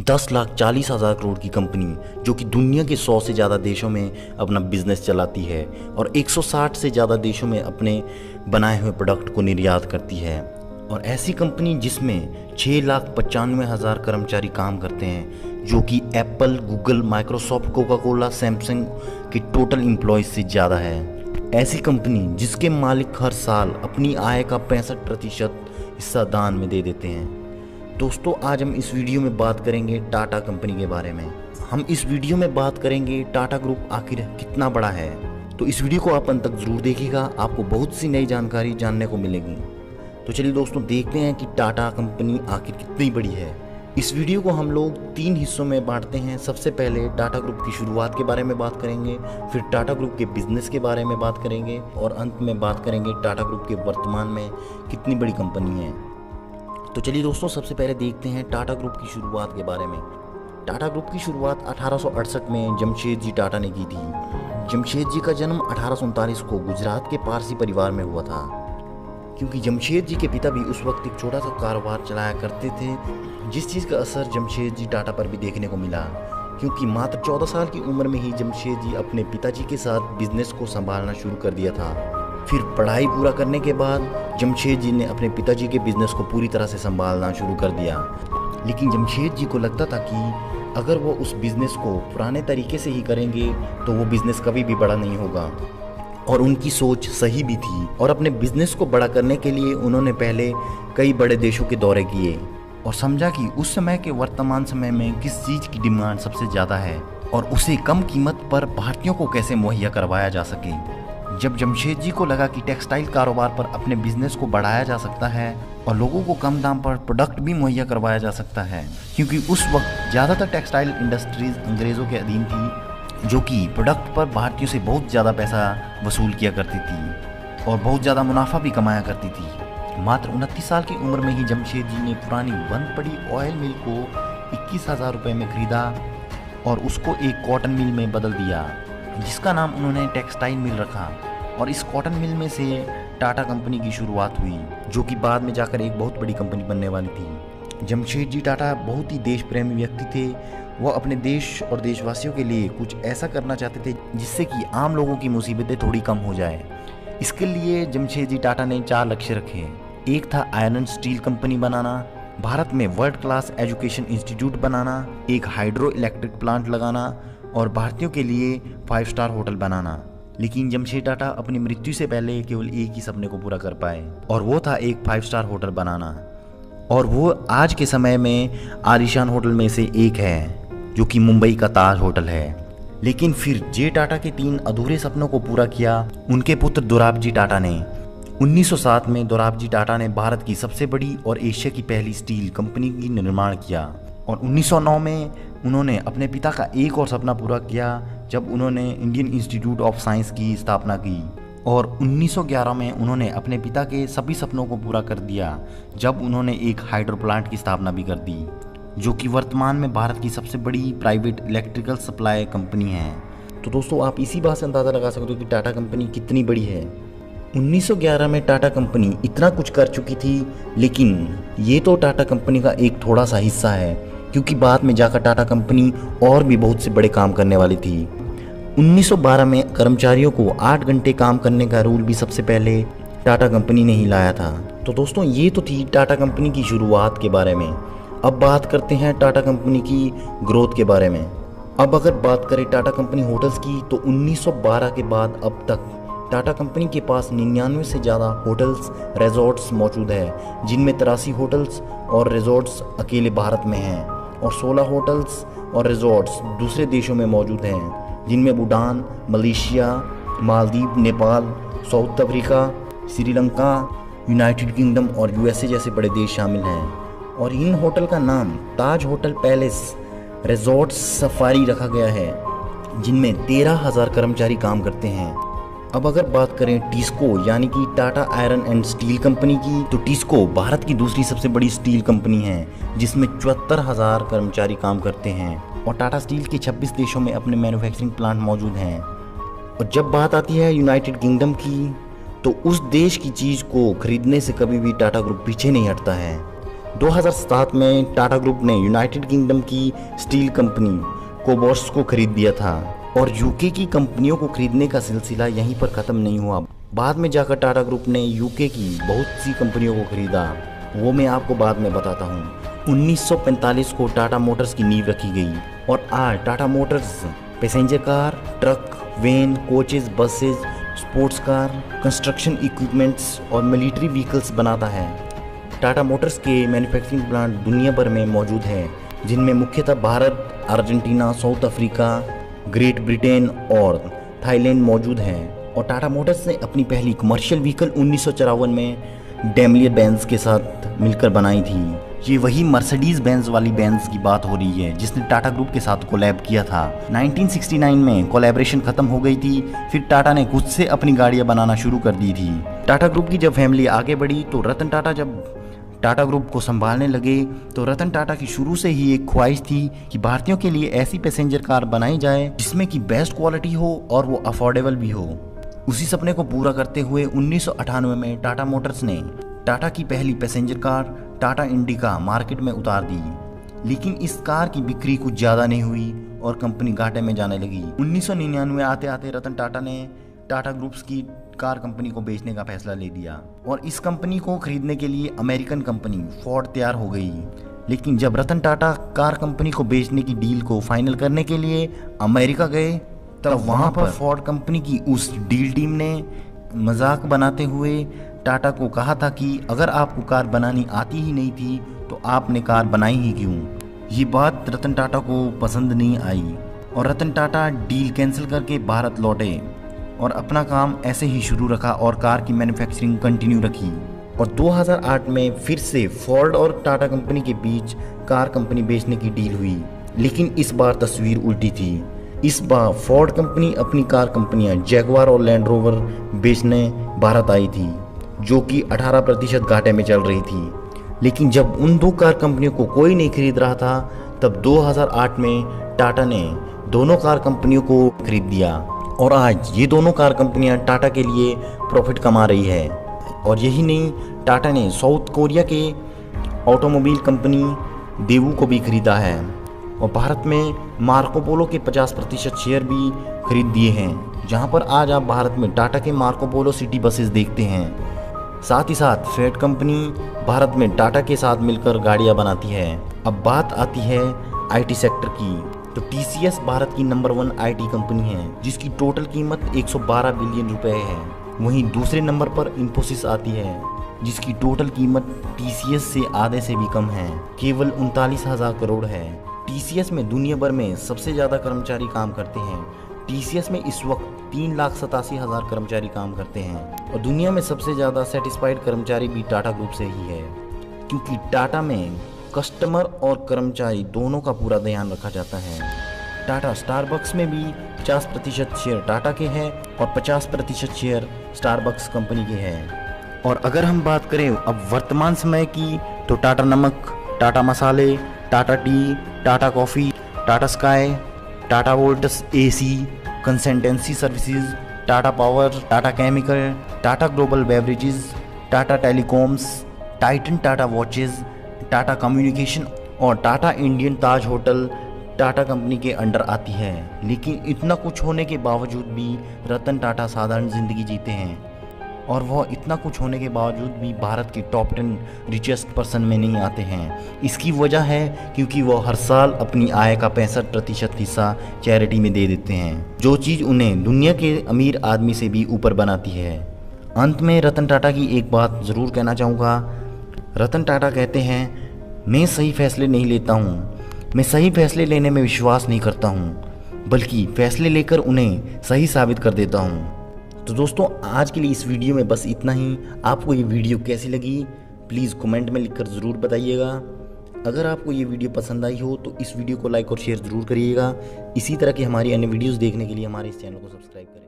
10,40,000 करोड़ की कंपनी जो कि दुनिया के 100 से ज़्यादा देशों में अपना बिजनेस चलाती है और 160 से ज़्यादा देशों में अपने बनाए हुए प्रोडक्ट को निर्यात करती है। और ऐसी कंपनी जिसमें 6,95,000 कर्मचारी काम करते हैं, जो कि Apple, Google, Microsoft, Coca Cola, Samsung के टोटल एम्प्लॉयज़ से ज़्यादा है। ऐसी कंपनी जिसके मालिक हर साल अपनी आय का 65% हिस्सा दान में दे देते हैं। दोस्तों, आज हम इस वीडियो में बात करेंगे टाटा कंपनी के बारे में। हम इस वीडियो में बात करेंगे टाटा ग्रुप आखिर कितना बड़ा है। तो इस वीडियो को आप अंत तक जरूर देखिएगा, आपको बहुत सी नई जानकारी जानने को मिलेगी। तो चलिए दोस्तों, देखते हैं कि टाटा कंपनी आखिर कितनी बड़ी है। इस वीडियो को हम लोग 3 हिस्सों में बांटते हैं। सबसे पहले टाटा ग्रुप की शुरुआत के बारे में बात करेंगे, फिर टाटा ग्रुप के बिजनेस के बारे में बात करेंगे और अंत में बात करेंगे टाटा ग्रुप के वर्तमान में कितनी बड़ी कंपनी है। तो चलिए दोस्तों, सबसे पहले देखते हैं टाटा ग्रुप की शुरुआत के बारे में। टाटा ग्रुप की शुरुआत 1868 में जमशेद जी टाटा ने की थी। जमशेद जी का जन्म 1839 को गुजरात के पारसी परिवार में हुआ था। क्योंकि जमशेद जी के पिता भी उस वक्त एक छोटा सा कारोबार चलाया करते थे, जिस चीज़ का असर जमशेद जी टाटा पर भी देखने को मिला। क्योंकि मात्र 14 साल की उम्र में ही जमशेद जी अपने पिताजी के साथ बिजनेस को संभालना शुरू कर दिया था। फिर पढ़ाई पूरा करने के बाद जमशेद जी ने अपने पिताजी के बिजनेस को पूरी तरह से संभालना शुरू कर दिया। लेकिन जमशेद जी को लगता था कि अगर वो उस बिज़नेस को पुराने तरीके से ही करेंगे तो वो बिज़नेस कभी भी बड़ा नहीं होगा। और उनकी सोच सही भी थी। और अपने बिजनेस को बड़ा करने के लिए उन्होंने पहले कई बड़े देशों के दौरे किए और समझा कि उस समय के वर्तमान समय में किस चीज़ की डिमांड सबसे ज़्यादा है और उसे कम कीमत पर भारतीयों को कैसे मुहैया करवाया जा सके। जब जमशेद जी को लगा कि टेक्सटाइल कारोबार पर अपने बिजनेस को बढ़ाया जा सकता है और लोगों को कम दाम पर प्रोडक्ट भी मुहैया करवाया जा सकता है, क्योंकि उस वक्त ज़्यादातर टेक्सटाइल इंडस्ट्रीज अंग्रेज़ों के अधीन थी, जो कि प्रोडक्ट पर भारतीयों से बहुत ज़्यादा पैसा वसूल किया करती थी और बहुत ज़्यादा मुनाफा भी कमाया करती थी। मात्र 29 साल की उम्र में ही जमशेद जी ने पुरानी बंद पड़ी ऑयल मिल को 21,000 रुपये में खरीदा और उसको एक कॉटन मिल में बदल दिया, जिसका नाम उन्होंने टेक्सटाइल मिल रखा। और इस कॉटन मिल में से टाटा कंपनी की शुरुआत हुई, जो कि बाद में जाकर एक बहुत बड़ी कंपनी बनने वाली थी। जमशेद जी टाटा बहुत ही देश प्रेमी व्यक्ति थे। वह अपने देश और देशवासियों के लिए कुछ ऐसा करना चाहते थे जिससे कि आम लोगों की मुसीबतें थोड़ी कम हो जाए। इसके लिए जमशेद जी टाटा ने 4 लक्ष्य रखे। एक था आयरन स्टील कंपनी बनाना, भारत में वर्ल्ड क्लास एजुकेशन इंस्टीट्यूट बनाना, एक हाइड्रो इलेक्ट्रिक प्लांट लगाना और भारतीयों के लिए 5 स्टार होटल बनाना। लेकिन जमशेद टाटा अपनी मृत्यु से पहले केवल एक ही सपने को पूरा कर पाए और वो था एक 5 स्टार होटल बनाना। और वो आज के समय में आलीशान होटल में से एक है, जो कि मुंबई का ताज होटल है। लेकिन फिर जे टाटा के 3 अधूरे सपनों को पूरा किया उनके पुत्र दोराबजी टाटा ने। 1907 में दोराबजी टाटा ने भारत की सबसे बड़ी और एशिया की पहली स्टील कंपनी की निर्माण किया। और 1909 में उन्होंने अपने पिता का एक और सपना पूरा किया जब उन्होंने इंडियन इंस्टीट्यूट ऑफ साइंस की स्थापना की। और 1911 में उन्होंने अपने पिता के सभी सपनों को पूरा कर दिया जब उन्होंने एक हाइड्रो प्लांट की स्थापना भी कर दी, जो कि वर्तमान में भारत की सबसे बड़ी प्राइवेट इलेक्ट्रिकल सप्लाई कंपनी है। तो दोस्तों, आप इसी बात से अंदाज़ा लगा सकते हो कि टाटा कंपनी कितनी बड़ी है। 1911 में टाटा कंपनी इतना कुछ कर चुकी थी, लेकिन ये तो टाटा कंपनी का एक थोड़ा सा हिस्सा है, क्योंकि बाद में जाकर टाटा कंपनी और भी बहुत से बड़े काम करने वाली थी। 1912 में कर्मचारियों को 8 घंटे काम करने का रूल भी सबसे पहले टाटा कंपनी ने ही लाया था। तो दोस्तों, ये तो थी टाटा कंपनी की शुरुआत के बारे में। अब बात करते हैं टाटा कंपनी की ग्रोथ के बारे में। अब अगर बात करें टाटा कंपनी होटल्स की, तो 1912 के बाद अब तक टाटा कंपनी के पास 99 से ज़्यादा होटल्स रिजॉर्ट्स मौजूद है, जिनमें 83 होटल्स और रिजॉर्ट्स अकेले भारत में हैं और 16 होटल्स और रिजॉर्ट्स दूसरे देशों में मौजूद हैं, जिनमें Bhutan, Malaysia, Maldives, Nepal, south Africa, Sri Lanka, United kingdom और यूएसए जैसे बड़े देश शामिल हैं। और इन होटल का नाम ताज होटल पैलेस रिजॉर्ट सफारी रखा गया है, जिनमें 13,000 कर्मचारी काम करते हैं। अब अगर बात करें टिस्को यानी कि Tata iron and steel company की, तो टिस्को भारत की दूसरी सबसे बड़ी स्टील कंपनी है, जिसमें 74,000 कर्मचारी काम करते हैं और टाटा स्टील के 26 देशों में अपने मैन्युफैक्चरिंग प्लांट मौजूद हैं। और जब बात आती है यूनाइटेड किंगडम की, तो उस देश की चीज़ को खरीदने से कभी भी टाटा ग्रुप पीछे नहीं हटता है। 2007 में टाटा ग्रुप ने यूनाइटेड किंगडम की स्टील कंपनी कोबोर्स को खरीद दिया था और यूके की कंपनियों को खरीदने का सिलसिला यहीं पर ख़त्म नहीं हुआ। बाद में जाकर टाटा ग्रुप ने यूके की बहुत सी कंपनियों को खरीदा, वो मैं आपको बाद में बताता हूँ। 1945 को टाटा मोटर्स की नींव रखी गई और आज Tata Motors passenger car, truck, van, coaches, buses, sports car, construction equipments और मिलिट्री व्हीकल्स बनाता है। टाटा मोटर्स के मैन्युफैक्चरिंग प्लांट दुनिया भर में मौजूद हैं, जिनमें मुख्यतः Bharat, Argentina, South Africa, Great Britain और थाईलैंड मौजूद हैं। और टाटा मोटर्स ने अपनी पहली कमर्शियल व्हीकल 1954 में डेमलियर बेंज के साथ मिलकर बनाई थी। ये वही मर्सिडीज बेंज वाली बेंज की बात हो रही है जिसने टाटा ग्रुप के साथ कोलैब किया था। 1969 में कोलैबोरेशन खत्म हो गई थी, फिर टाटा ने खुद से अपनी गाड़ियां बनाना शुरू कर दी थी। टाटा ग्रुप की जब फैमिली आगे बढ़ी तो रतन टाटा जब टाटा ग्रुप को संभालने लगे तो रतन टाटा की शुरू से ही एक ख्वाहिश थी कि भारतीयों के लिए ऐसी पैसेंजर कार बनाई जाए जिसमें कि बेस्ट क्वालिटी हो और वो अफोर्डेबल भी हो। उसी सपने को पूरा करते हुए 1998 में टाटा मोटर्स ने टाटा की पहली passenger car Tata indica market में उतार दी, लेकिन इस कार की बिक्री कुछ ज़्यादा नहीं हुई और कंपनी घाटे में जाने लगी। 1999 आते आते रतन टाटा ने टाटा ग्रुप्स की कार कंपनी को बेचने का फैसला ले लिया और इस कंपनी को खरीदने के लिए अमेरिकन कंपनी फोर्ड तैयार हो गई। लेकिन जब रतन टाटा कार कंपनी को बेचने की डील को फाइनल करने के लिए अमेरिका गए तब वहां पर फोर्ड कंपनी की उस डील टीम ने मजाक बनाते हुए टाटा को कहा था कि अगर आपको कार बनानी आती ही नहीं थी तो आपने कार बनाई ही क्यों। ये बात रतन टाटा को पसंद नहीं आई और रतन टाटा डील कैंसिल करके भारत लौटे और अपना काम ऐसे ही शुरू रखा और कार की मैन्युफैक्चरिंग कंटिन्यू रखी। और 2008 में फिर से फोर्ड और टाटा कंपनी के बीच कार कंपनी बेचने की डील हुई, लेकिन इस बार तस्वीर उल्टी थी। इस बार फोर्ड कंपनी अपनी कार कंपनियां जैगवार और लैंड रोवर बेचने भारत आई थी, जो कि 18% घाटे में चल रही थी। लेकिन जब उन दो कार कंपनियों को कोई नहीं खरीद रहा था तब 2008 में टाटा ने दोनों कार कंपनियों को खरीद दिया और आज ये दोनों कार कंपनियां टाटा के लिए प्रॉफिट कमा रही है। और यही नहीं, टाटा ने साउथ कोरिया के ऑटोमोबाइल कंपनी देवू को भी खरीदा है और भारत में मार्को पोलो के 50% शेयर भी खरीद दिए हैं, जहां पर आज आप भारत में टाटा के मार्को पोलो सिटी बसेस देखते हैं। साथ ही साथ फेट कंपनी भारत में टाटा के साथ मिलकर गाड़ियां बनाती है। अब बात आती है आईटी सेक्टर की, तो टीसीएस भारत की नंबर 1 आईटी कंपनी है जिसकी टोटल कीमत 112 बिलियन रुपए है। वहीं दूसरे नंबर पर इन्फोसिस आती है जिसकी टोटल कीमत टीसीएस से आधे से भी कम है, केवल 39,000 करोड़ है। टीसीएस में दुनिया भर में सबसे ज़्यादा कर्मचारी काम करते हैं। टीसीएस में इस वक्त 3,87,000 कर्मचारी काम करते हैं और दुनिया में सबसे ज़्यादा सेटिस्फाइड कर्मचारी भी टाटा ग्रुप से ही है, क्योंकि टाटा में कस्टमर और कर्मचारी दोनों का पूरा ध्यान रखा जाता है। टाटा स्टारबक्स में भी 50% शेयर टाटा के हैं और 50% शेयर स्टारबक्स कंपनी के हैं। और अगर हम बात करें अब वर्तमान समय की तो टाटा नमक, टाटा मसाले, Tata Tea, Tata Coffee, Tata Sky, Tata Voltas AC, Consultancy Services, Tata Power, Tata Chemical, Tata Global Beverages, Tata Telecoms, Titan Tata Watches, Tata Communication और Tata Indian Taj Hotel Tata company के अंडर आती है। लेकिन इतना कुछ होने के बावजूद भी रतन टाटा साधारण ज़िंदगी जीते हैं और वह इतना कुछ होने के बावजूद भी भारत के टॉप 10 रिचेस्ट पर्सन में नहीं आते हैं। इसकी वजह है क्योंकि वह हर साल अपनी आय का 65% हिस्सा चैरिटी में दे देते हैं, जो चीज़ उन्हें दुनिया के अमीर आदमी से भी ऊपर बनाती है। अंत में रतन टाटा की एक बात ज़रूर कहना चाहूँगा। रतन टाटा कहते हैं, मैं सही फैसले नहीं लेता हूँ, मैं सही फैसले लेने में विश्वास नहीं करता हूँ, बल्कि फैसले लेकर उन्हें सही साबित कर देता हूँ। तो दोस्तों, आज के लिए इस वीडियो में बस इतना ही। आपको ये वीडियो कैसी लगी प्लीज़ कमेंट में लिखकर ज़रूर बताइएगा। अगर आपको ये वीडियो पसंद आई हो तो इस वीडियो को लाइक और शेयर ज़रूर करिएगा। इसी तरह की हमारी अन्य वीडियोज़ देखने के लिए हमारे इस चैनल को सब्सक्राइब करें।